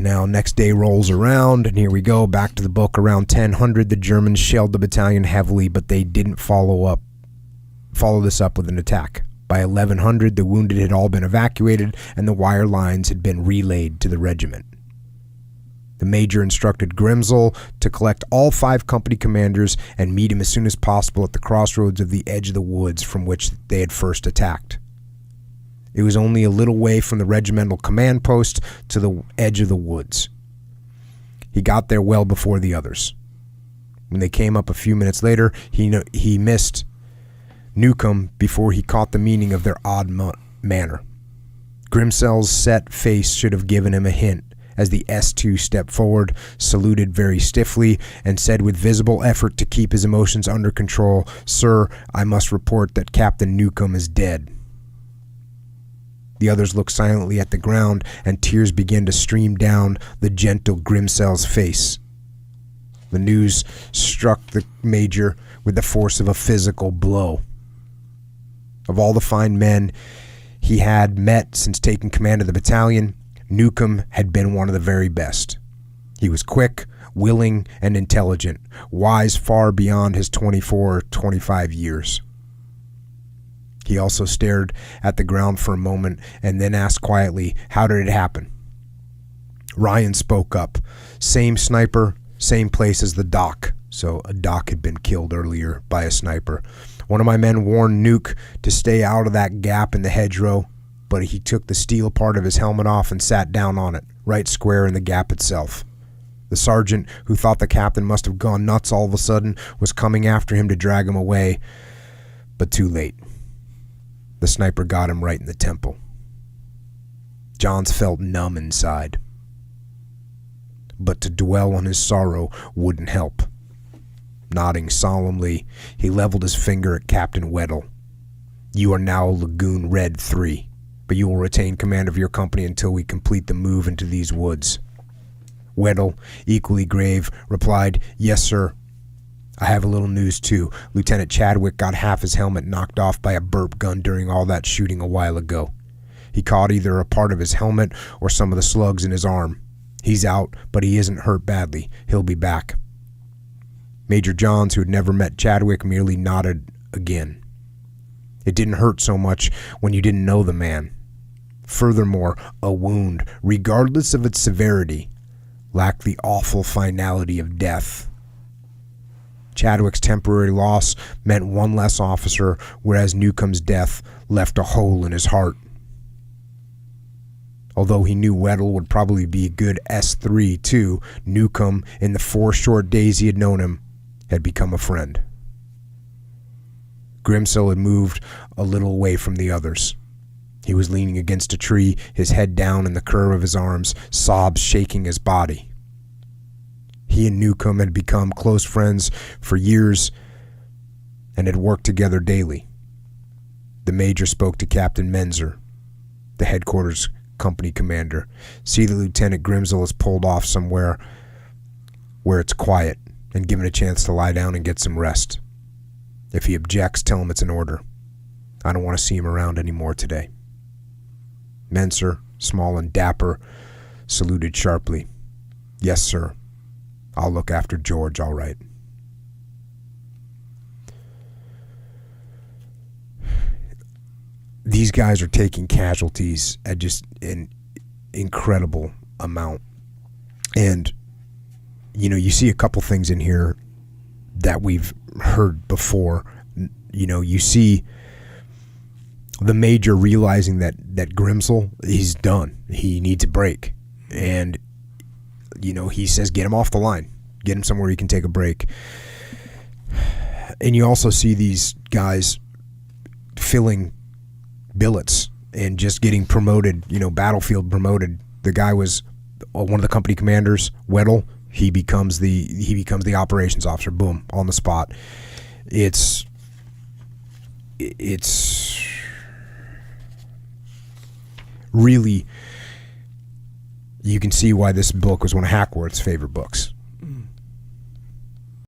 Now, next day rolls around, and here we go, back to the book. Around 10:00, the Germans shelled the battalion heavily, but they didn't follow this up with an attack. By 1100, the wounded had all been evacuated, and the wire lines had been relayed to the regiment. The major instructed Grimsel to collect all 5 company commanders and meet him as soon as possible at the crossroads of the edge of the woods from which they had first attacked. It was only a little way from the regimental command post to the edge of the woods. He got there well before the others. When they came up a few minutes later, he missed Newcomb before he caught the meaning of their odd manner. Grimsel's set face should have given him a hint as the S2 stepped forward, saluted very stiffly, and said with visible effort to keep his emotions under control, "Sir, I must report that Captain Newcomb is dead." The others looked silently at the ground, and tears began to stream down the gentle Grimsel's face. The news struck the major with the force of a physical blow. Of all the fine men he had met since taking command of the battalion, Newcomb had been one of the very best. He was quick, willing, and intelligent, wise far beyond his 24 or 25 years. He also stared at the ground for a moment and then asked quietly, "How did it happen?" Ryan spoke up. "Same sniper, same place as the doc." So a doc had been killed earlier by a sniper. "One of my men warned Nuke to stay out of that gap in the hedgerow, but he took the steel part of his helmet off and sat down on it, right square in the gap itself. The sergeant, who thought the captain must have gone nuts all of a sudden, was coming after him to drag him away, but too late. The sniper got him right in the temple." Johns felt numb inside, but to dwell on his sorrow wouldn't help. Nodding solemnly, he leveled his finger at Captain Weddell. "You are now Lagoon Red 3, but you will retain command of your company until we complete the move into these woods." Weddell, equally grave, replied, "Yes, sir. I have a little news, too. Lieutenant Chadwick got half his helmet knocked off by a burp gun during all that shooting a while ago. He caught either a part of his helmet or some of the slugs in his arm. He's out, but he isn't hurt badly. He'll be back." Major Johns, who had never met Chadwick, merely nodded again. It didn't hurt so much when you didn't know the man. Furthermore, a wound, regardless of its severity, lacked the awful finality of death. Chadwick's temporary loss meant one less officer, whereas Newcomb's death left a hole in his heart. Although he knew Weddell would probably be a good S3 too, Newcomb, in the 4 short days he had known him, had become a friend. Grimsel had moved a little away from the others. He was leaning against a tree, his head down in the curve of his arms, sobs shaking his body. He and Newcomb had become close friends for years and had worked together daily. The major spoke to Captain Menzer, the headquarters company commander. "See that Lieutenant Grimsel is pulled off somewhere where it's quiet and given a chance to lie down and get some rest. If he objects, tell him it's an order. I don't want to see him around anymore today." Menzer, small and dapper, saluted sharply. "Yes, sir. I'll look after George, all right." These guys are taking casualties at just an incredible amount. And, you see a couple things in here that we've heard before. You see the major realizing that Grimsel, he's done. He needs a break. And he says, get him off the line. Get him somewhere he can take a break. And you also see these guys filling billets and just getting promoted, battlefield promoted. The guy was one of the company commanders, Weddell. He becomes the operations officer. Boom, on the spot. It's really, you can see why this book was one of Hackworth's favorite books.